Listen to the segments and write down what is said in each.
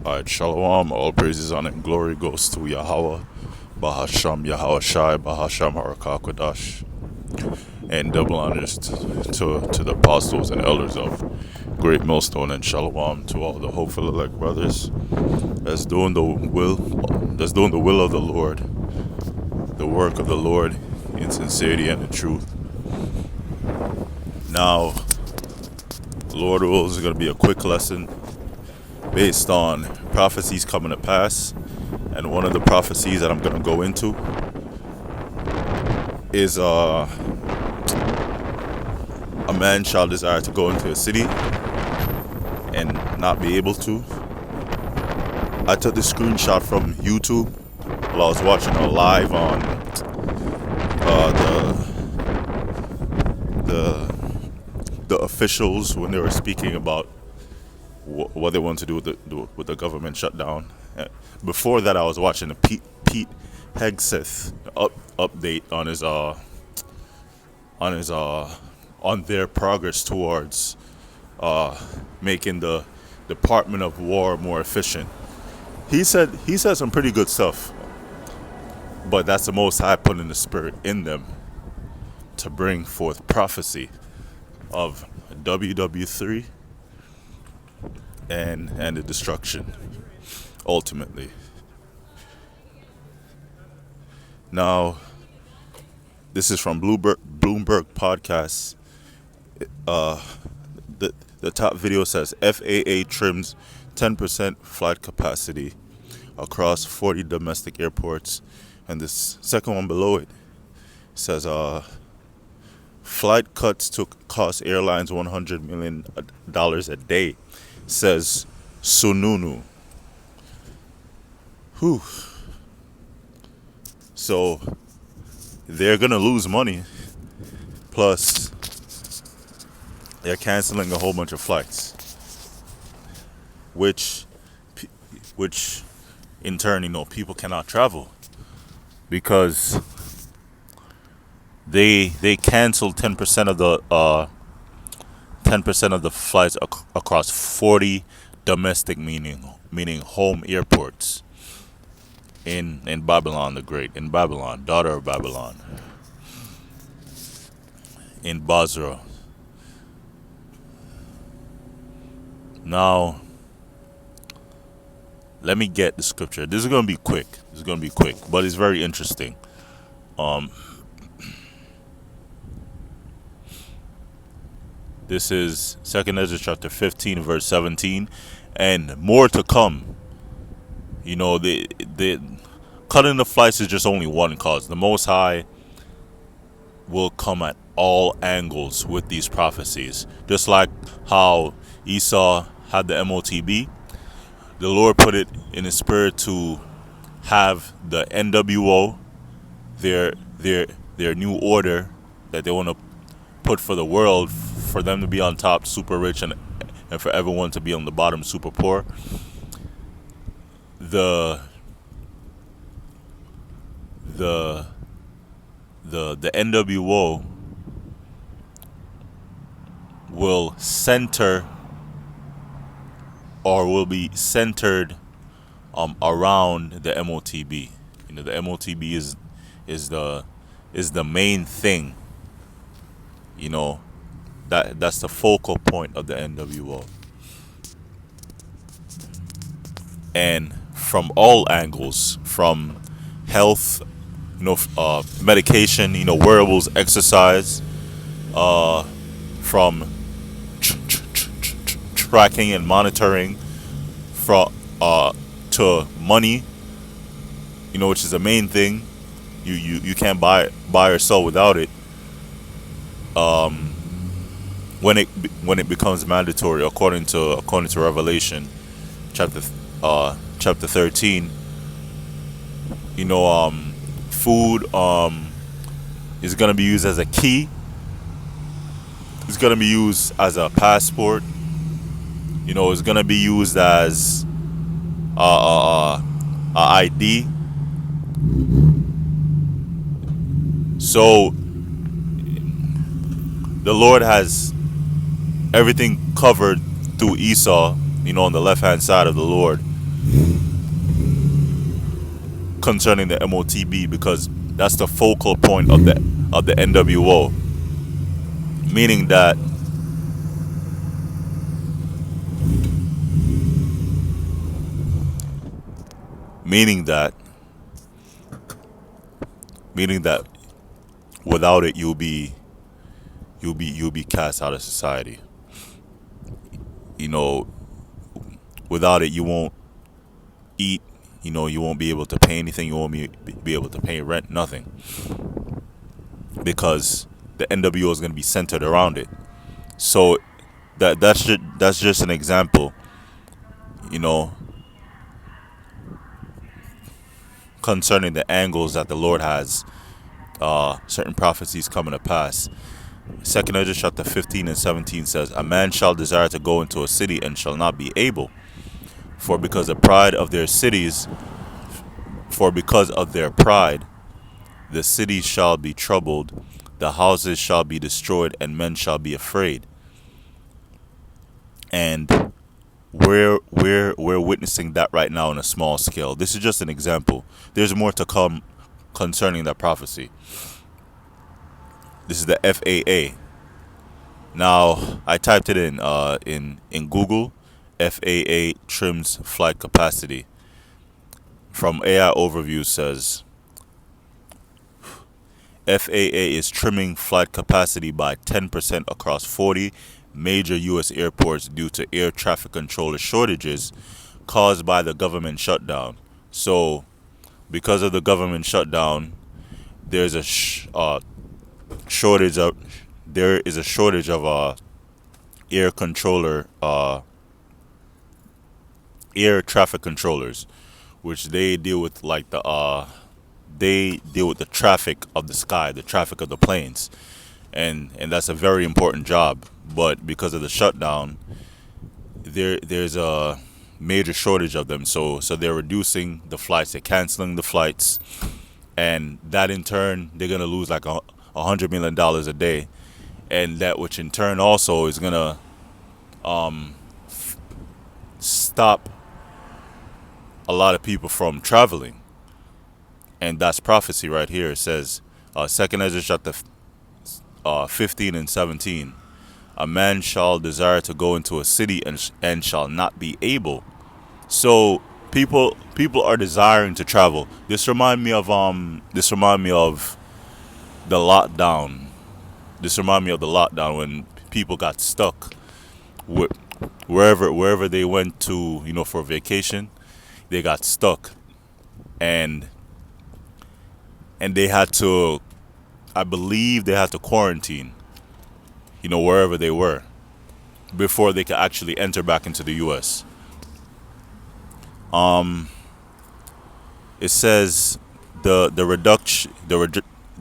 Alright, Shalom, all praises, honor, and glory goes to Yahweh, Bahasham Yahweh Shai, Bahasham Harakakwadash, and double honors to the apostles and elders of Great Millstone, and Shalom to all the hopeful elect brothers that's doing the will of the Lord, the work of the Lord in sincerity and in truth. Now, Lord wills is going to be a quick lesson based on prophecies coming to pass. And one of the prophecies that I'm going to go into is a man shall desire to go into a city and not be able to. I took this screenshot from YouTube while I was watching a live on the officials when they were speaking about what they want to do with the government shutdown. Before that, I was watching a Pete Hegseth update on their progress towards making the Department of War more efficient. He said some pretty good stuff, but that's the Most High putting the Spirit in them to bring forth prophecy of WW3 and the destruction ultimately. Now, this is from Bloomberg podcast. The top video says FAA trims 10% flight capacity across 40 domestic airports, and this second one below it says flight cuts to cost airlines $100 million a day, says Sununu. Whew. So they're gonna lose money. Plus, they're canceling a whole bunch of flights, which in turn, people cannot travel because they canceled 10% of the flights across 40 domestic, meaning home airports in Babylon the Great, in Babylon, daughter of Babylon, in Basra. Now, let me get the scripture. This is going to be quick. But it's very interesting. This is 2nd Esdras chapter 15, verse 17, and more to come. The cutting the flights is just only one cause. The Most High will come at all angles with these prophecies. Just like how Esau had the MOTB, the Lord put it in his spirit to have the NWO, their new order that they want to put for the world, for them to be on top, super rich, and for everyone to be on the bottom, super poor. The NWO will center, or will be centered around the MOTB. The MOTB is the main thing. That's the focal point of the NWO. And from all angles, from health, medication, wearables, exercise, from tracking and monitoring, to money, which is the main thing. You can't buy or sell without it. When it becomes mandatory, according to Revelation, chapter 13, food is gonna be used as a key. It's gonna be used as a passport. It's gonna be used as a ID. So the Lord has everything covered through Esau, on the left hand side of the Lord. concerning the MOTB, because that's the focal point of the NWO, meaning that meaning that meaning that without it you'll be cast out of society. You know, without it you won't eat. You know, you won't be able to pay anything. You won't be able to pay rent, nothing, because the NWO is going to be centered around it. So that's just an example. You know, concerning the angles that the Lord has, certain prophecies coming to pass. Second Esdras chapter 15 and 17 says, "A man shall desire to go into a city and shall not be able, for because the pride of their cities, for because of their pride, the city shall be troubled, the houses shall be destroyed, and men shall be afraid." And we're witnessing that right now on a small scale. This is just an example. There's more to come concerning that prophecy. This is the FAA. Now, I typed it in Google. FAA trims flight capacity. From AI Overview says FAA is trimming flight capacity by 10% across 40 major U.S. airports due to air traffic controller shortages caused by the government shutdown. So, because of the government shutdown, there's a shortage of there is a shortage of air controller air traffic controllers, which they deal with like they deal with the traffic of the sky, the traffic of the planes, and that's a very important job. But because of the shutdown, there's a major shortage of them. So they're reducing the flights, they're canceling the flights, and that in turn they're gonna lose like $100 million a day, and that which in turn also is gonna stop a lot of people from traveling. And that's prophecy right here. It says, Second Ezra chapter 15 and 17, "A man shall desire to go into a city and shall not be able." So people are desiring to travel. This remind me of the lockdown. This remind me of the lockdown when people got stuck wh- wherever they went to, for vacation. They got stuck, and they had to, I believe they had to quarantine, wherever they were, before they could actually enter back into the U.S. It says the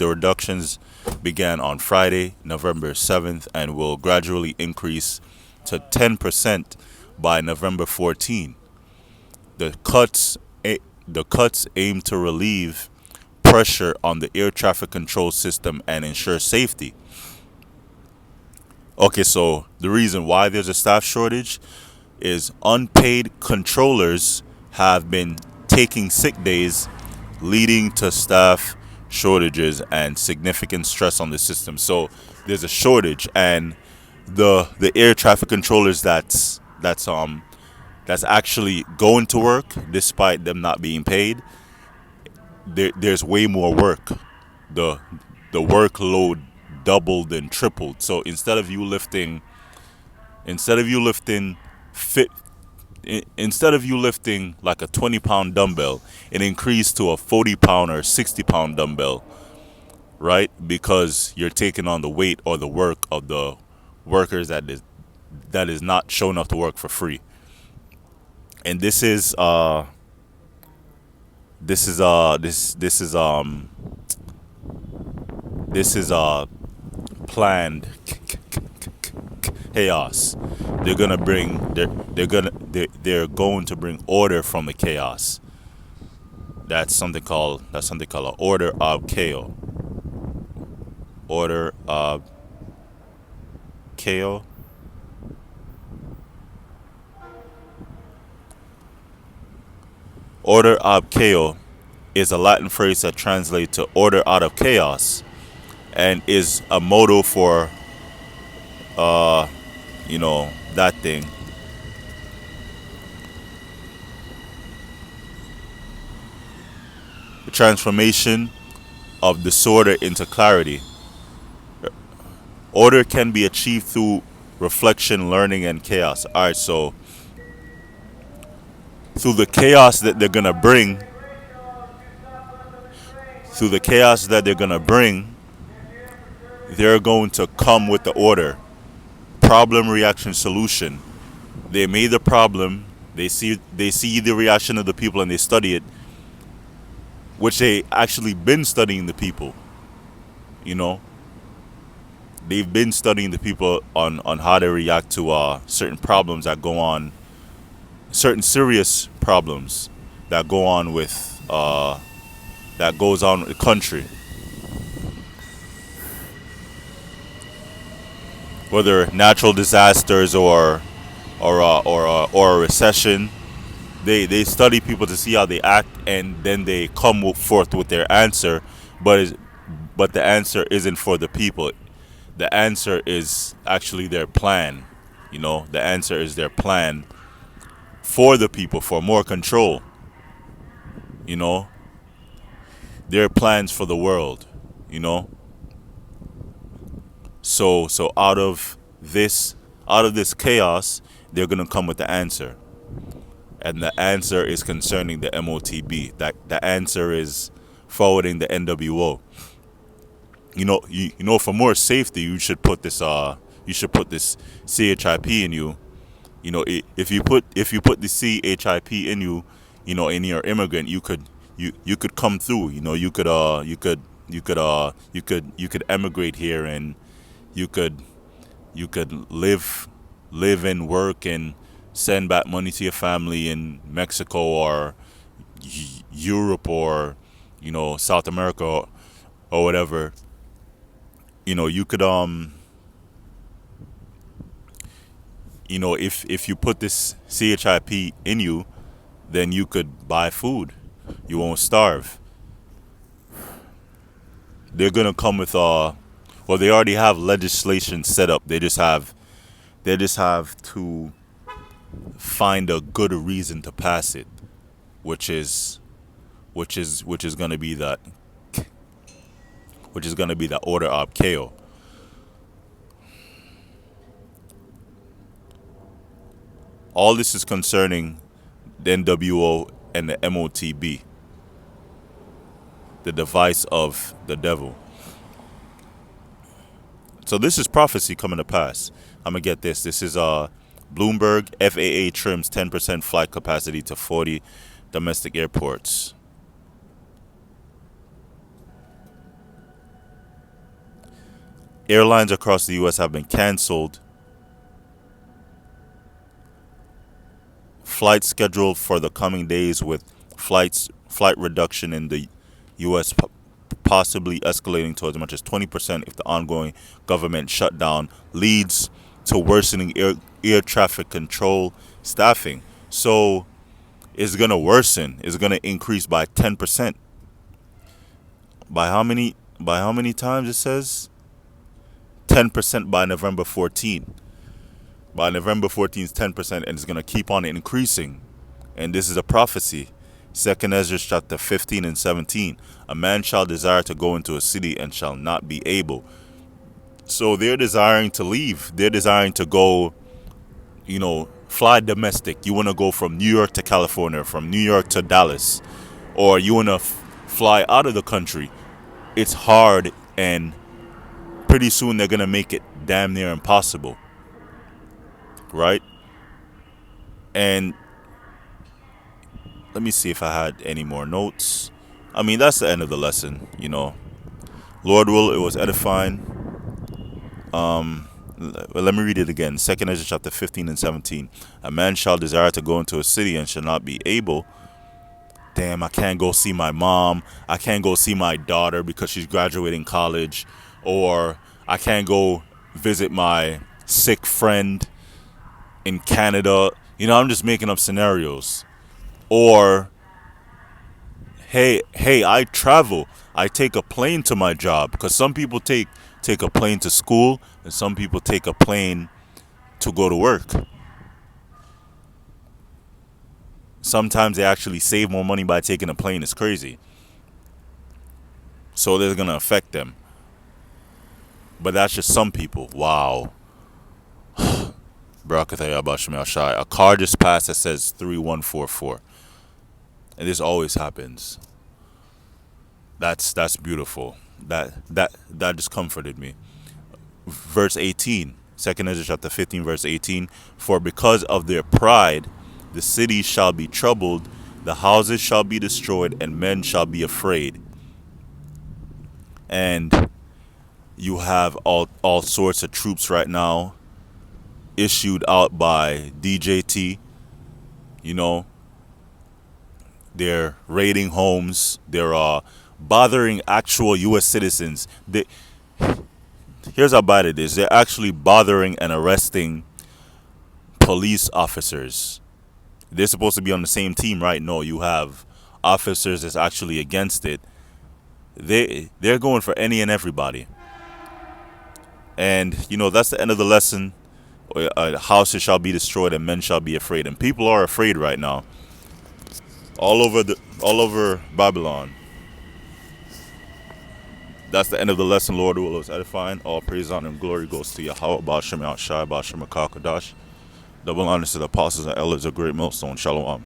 reductions began on Friday, November 7th, and will gradually increase to 10% by November 14th. The cuts the cuts aim to relieve pressure on the air traffic control system and ensure safety. Okay, so the reason why there's a staff shortage is unpaid controllers have been taking sick days, leading to staff shortages and significant stress on the system. So there's a shortage, and the air traffic controllers that's actually going to work despite them not being paid. There's way more work. The the workload doubled and tripled. So instead of you lifting fit instead of you lifting like a 20-pound dumbbell, it increased to a 40-pound or 60-pound dumbbell, right? Because you're taking on the weight or the work of the workers that is not showing up to work for free. And this is planned chaos. They're going to bring order from the chaos. That's something called an order of chaos. Order of chaos. Order ab chaos is a Latin phrase that translates to order out of chaos and is a motto for, that thing. The transformation of disorder into clarity. Order can be achieved through reflection, learning, and chaos. All right, so through the chaos that they're gonna bring, through the chaos that they're gonna bring, they're going to come with the order. Problem, reaction, solution. They made the problem. They see the reaction of the people and they study it, which they actually been studying the people. You know, they've been studying the people on how they react to certain problems that go on, certain serious problems that go on with that goes on with the country, whether natural disasters or a recession. They study people to see how they act, and then they come forth with their answer. But the answer isn't for the people. The answer is actually their plan. The answer is their plan for the people, for more control. You know, their plans for the world. You know, so out of this chaos, they're gonna come with the answer, and the answer is concerning the MOTB. That the answer is forwarding the NWO. For more safety, you should put this CHIP in you. If you put the CHIP in you, in your immigrant, you could come through. You could emigrate here, and you could live and work and send back money to your family in Mexico or Europe or South America, or whatever. You could if you put this CHIP in you, then you could buy food. You won't starve. They're gonna come with well, they already have legislation set up. They just have to find a good reason to pass it, which is gonna be that order of chaos. All this is concerning the NWO and the MOTB, the device of the devil. So this is prophecy coming to pass. I'm gonna get this. This is Bloomberg. FAA trims 10% flight capacity to 40 domestic airports. Airlines across the U.S. have been canceled. Flights scheduled for the coming days, with flight reduction in the U.S. Possibly escalating to as much as 20% if the ongoing government shutdown leads to worsening air traffic control staffing. So it's gonna worsen. It's gonna increase by 10%. By how many? By how many times it says? 10% by November 14th. By November 14th, 10%, and it's gonna keep on increasing. And this is a prophecy. Second Esdras chapter 15 and 17. A man shall desire to go into a city and shall not be able. So they're desiring to leave. They're desiring to go, fly domestic. You want to go from New York to California, from New York to Dallas, or you want to fly out of the country. It's hard, and pretty soon they're going to make it damn near impossible. Right? And let me see if I had any more notes. I mean, that's the end of the lesson, Lord will, it was edifying. Let me read it again. Second Ezra chapter 15 and 17. A man shall desire to go into a city and shall not be able. Damn, I can't go see my mom. I can't go see my daughter because she's graduating college. Or I can't go visit my sick friend in Canada. I'm just making up scenarios. Or Hey, I travel. I take a plane to my job because some people take a plane to school and some people take a plane to go to work. Sometimes they actually save more money by taking a plane. It's crazy. So they're gonna affect them. But that's just some people. Wow. Barakatah Yabashim Al Shai. A car just passed that says 3144. And this always happens. That's beautiful. That just comforted me. Verse 18. 2nd Ezra chapter 15, verse 18. For because of their pride, the cities shall be troubled, the houses shall be destroyed, and men shall be afraid. And you have all sorts of troops right now issued out by DJT. You know, they're raiding homes. They're bothering actual U.S. citizens. Here's how bad it is. They're actually bothering and arresting police officers. They're supposed to be on the same team, right? No, you have officers that's actually against it. They're going for any and everybody. And that's the end of the lesson. Houses shall be destroyed and men shall be afraid. And people are afraid right now. All over Babylon. That's the end of the lesson. Lord will us edifying. All praise, honor, and glory goes to Yahweh, Ba'ashem Shai, Ba'ashem Kakadash. Double honors to the apostles and elders of Great Millstone. Shalom.